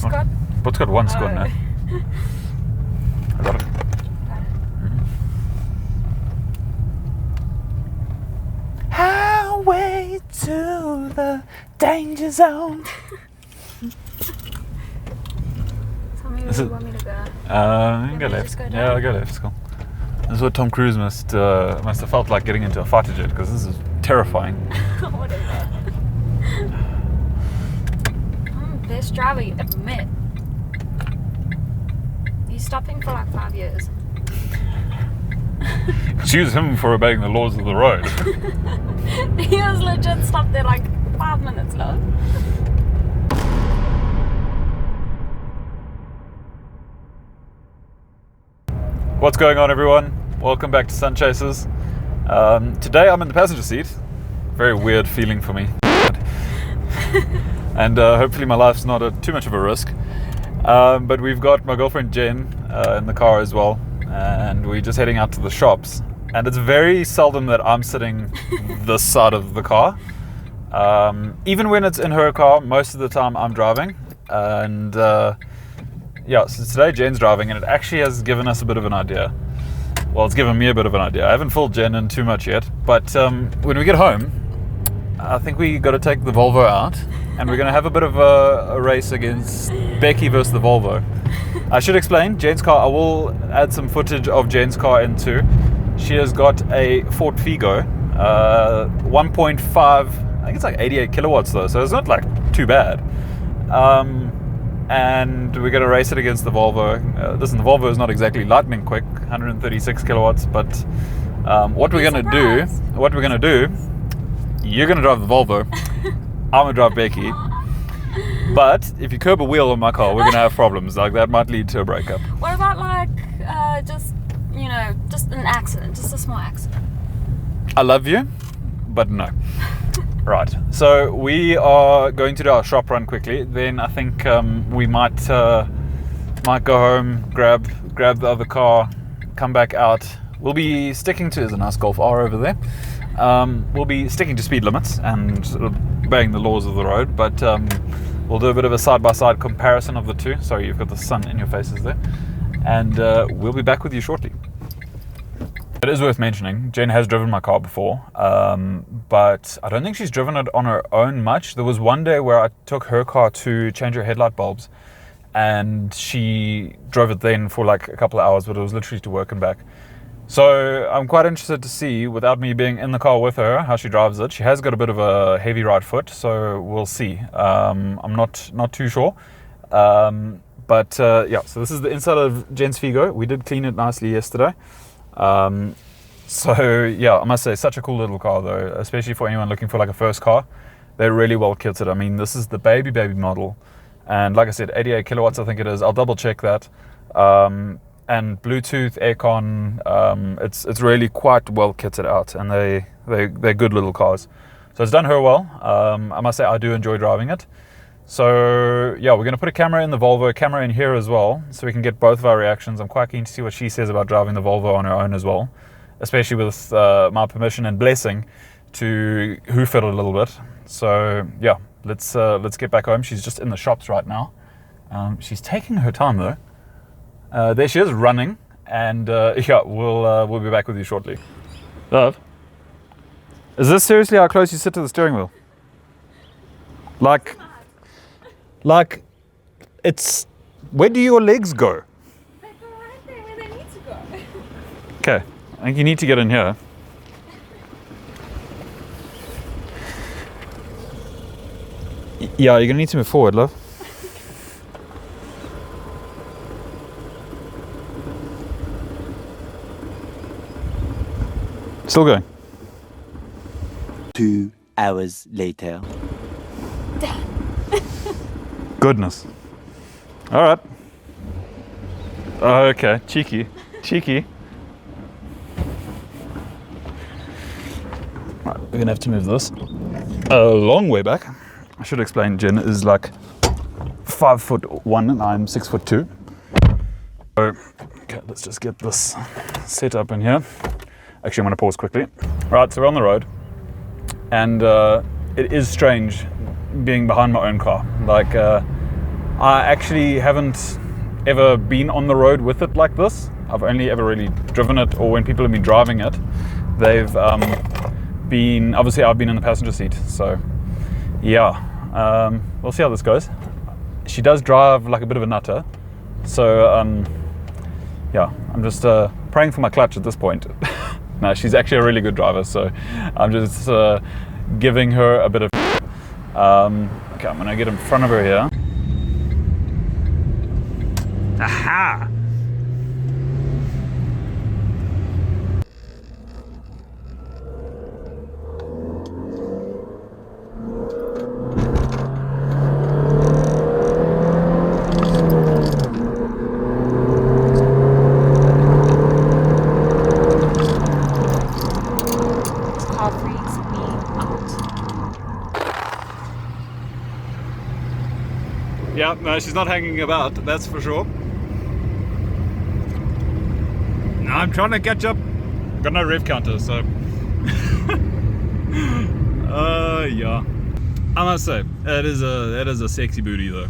Scott? What's got one Scott now? I got it. Highway to the danger zone. Tell me where you want me to go. Go left. Just go down? Yeah, I'll go left. It's cool. This is what Tom Cruise must have felt like getting into a fighter jet, because this is terrifying. Whatever. Best driver you ever met. He's stopping for like 5 years. Excuse him for obeying the laws of the road. He was legit stopped there like 5 minutes long. What's going on, everyone? Welcome back to Sun Chasers. Today I'm in the passenger seat. Very weird feeling for me. And hopefully my life's not too much of a risk. But we've got my girlfriend Jen in the car as well. And we're just heading out to the shops. And it's very seldom that I'm sitting this side of the car. Even when it's in her car, most of the time I'm driving. And yeah, so today Jen's driving, and it actually has given us a bit of an idea. Well, it's given me a bit of an idea. I haven't filled Jen in too much yet, but when we get home, I think we got to take the Volvo out, and we're going to have a bit of a race against Becky versus the Volvo. I should explain, Jen's car, I will add some footage of Jen's car in too. She has got a Ford Figo, 1.5, I think it's like 88 kilowatts though, so it's not like too bad. And we're going to race it against the Volvo. Listen, the Volvo is not exactly lightning quick, 136 kilowatts, but what we're going to do, you're going to drive the Volvo, I'm going to drive Becky. But if you curb a wheel on my car, we're going to have problems. Like, that might lead to a breakup. What about like just an accident, just a small accident? I love you, but no. Right, so we are going to do our shop run quickly. Then I think we might go home, grab the other car, come back out. We'll be sticking to, there's a nice Golf R over there. We'll be sticking to speed limits and sort of obeying the laws of the road, but we'll do a bit of a side-by-side comparison of the two. Sorry, you've got the sun in your faces there. And we'll be back with you shortly. It is worth mentioning, Jen has driven my car before, but I don't think she's driven it on her own much. There was one day where I took her car to change her headlight bulbs, and she drove it then for like a couple of hours, but it was literally to work and back. So I'm quite interested to see, without me being in the car with her, how she drives it. She has got a bit of a heavy right foot, so we'll see. I'm not too sure. But yeah, so this is the inside of Jen's Figo. We did clean it nicely yesterday. So yeah, I must say, such a cool little car though, especially for anyone looking for like a first car. They're really well kitted. I mean, this is the baby model, and like I said, 88 kilowatts I think it is. I'll double check that. And Bluetooth, aircon, it's really quite well kitted out, and they're good little cars. So it's done her well. I must say, I do enjoy driving it. So yeah, we're going to put a camera in the Volvo, camera in here as well, so we can get both of our reactions. I'm quite keen to see what she says about driving the Volvo on her own as well, especially with my permission and blessing to hoof it a little bit. So yeah, let's get back home. She's just in the shops right now. She's taking her time though. There she is, running, and yeah, we'll be back with you shortly. Love, is this seriously how close you sit to the steering wheel? Like, it's, where do your legs go? They go right there where they need to go. Okay, I think you need to get in here. Yeah, you're gonna need to move forward, love. Still going. 2 hours later. Goodness. All right. Oh, okay, cheeky. Right, we're gonna have to move this a long way back. I should explain, Jen is like 5'1" and I'm 6'2". So, okay, let's just get this set up in here. Actually, I'm gonna pause quickly. Right, so we're on the road, and it is strange being behind my own car. Like, I actually haven't ever been on the road with it like this. I've only ever really driven it, or when people have been driving it, they've been, obviously I've been in the passenger seat. So yeah, we'll see how this goes. She does drive like a bit of a nutter. So yeah, I'm just praying for my clutch at this point. No, she's actually a really good driver, so I'm just giving her a bit of okay, I'm gonna get in front of her here. Aha! Car freaks me out. Yeah, no, she's not hanging about, that's for sure. No, I'm trying to catch up. Got no rev counter, so. Yeah. I must say, that is a sexy booty though.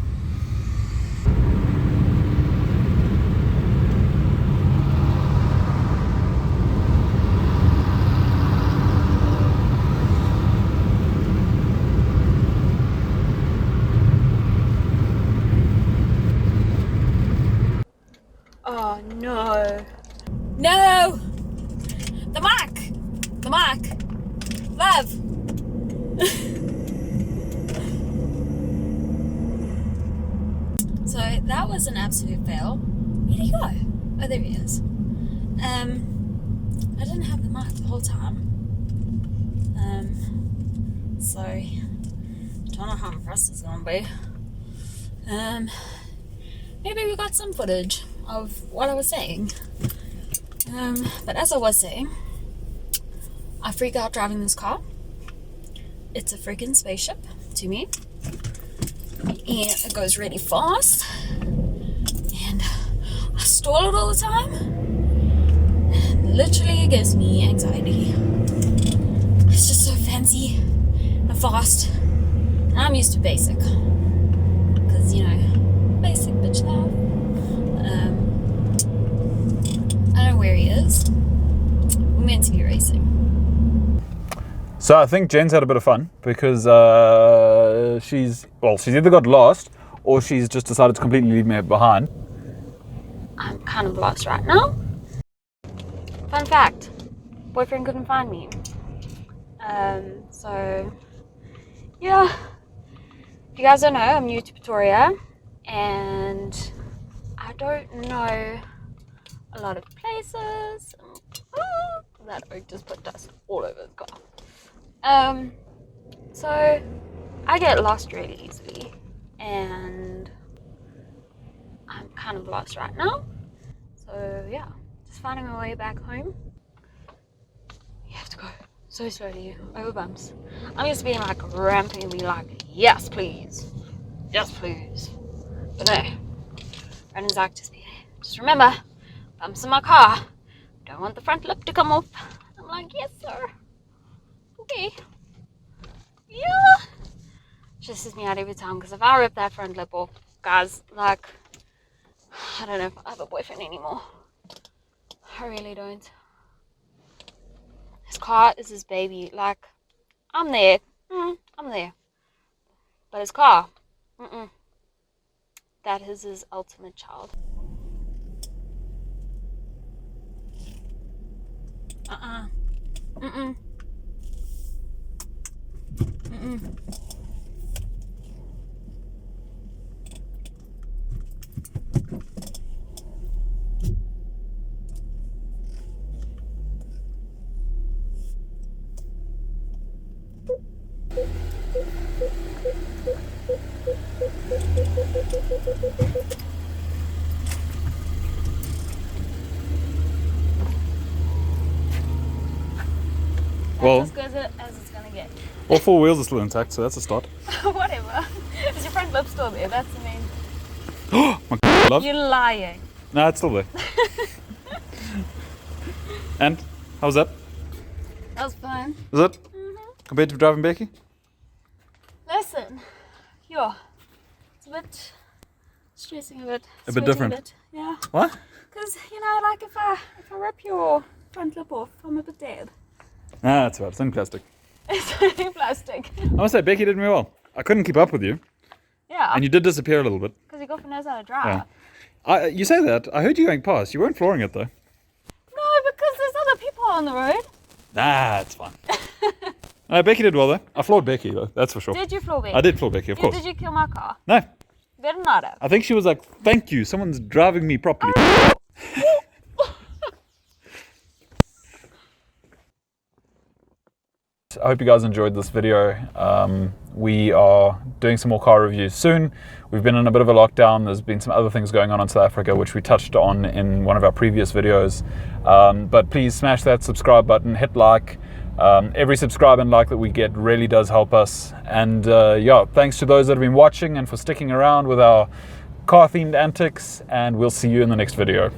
Oh no. No! The mic! The mic! Love! So that was an absolute fail. Where'd he go? Oh, there he is. I didn't have the mic the whole time. So I don't know how impressed it's gonna be. Maybe we got some footage of what I was saying. But as I was saying, I freak out driving this car. It's a freaking spaceship to me. And it goes really fast. And I stall it all the time. And literally it gives me anxiety. It's just so fancy and fast. And I'm used to basic. Because, you know, basic bitch love. I don't know where he is. We're meant to be racing. So I think Jen's had a bit of fun because she's either got lost or she's just decided to completely leave me behind. I'm kind of lost right now. Fun fact, boyfriend couldn't find me. So yeah, if you guys don't know, I'm new to Pretoria and I don't know a lot of places. That oak just put dust all over the car. So I get lost really easily and I'm kind of lost right now. So yeah, just finding my way back home. You have to go so slowly over bumps. I'm used to being like ramping and being like, yes please, yes please. But no, Brandon's like, just remember, bumps in my car. Don't want the front lip to come off. I'm like, yes sir. Okay. Yeah. Stresses me out every time because if I rip that front lip off, guys, like, I don't know if I have a boyfriend anymore. I really don't. His car is his baby. Like, I'm there. I'm there. But his car, that is his ultimate child. Well, That's as good as it's gonna get. all four wheels are still intact, so that's a start. Whatever. Is your front lip still there? That's the main. My love. You're lying. No, it's still there. And how was that? That was fun. Was it? Compared to driving Becky? Listen, yeah, it's a bit stressing a bit. A bit sweating different. A bit. Yeah. What? Because, you know, like if I rip your front lip off, I'm a bit dead. Ah, that's right. It's in plastic. It's only plastic. I must say, Becky did me well. I couldn't keep up with you, Yeah. and you did disappear a little bit. Because your girlfriend knows how to drive. Yeah. You say that. I heard you going past. You weren't flooring it, though. No, because there's other people on the road. Nah, it's fine. Becky did well, though. I floored Becky, though. That's for sure. Did you floor Becky? I did floor Becky, of course. Did you kill my car? No. Better not have. I think she was like, thank you. Someone's driving me properly. I hope you guys enjoyed this video. We are doing some more car reviews soon. We've been in a bit of a lockdown. There's been some other things going on in South Africa, which we touched on in one of our previous videos. But please smash that subscribe button, hit like. Every subscribe and like that we get really does help us. And yeah, thanks to those that have been watching and for sticking around with our car-themed antics. And we'll see you in the next video.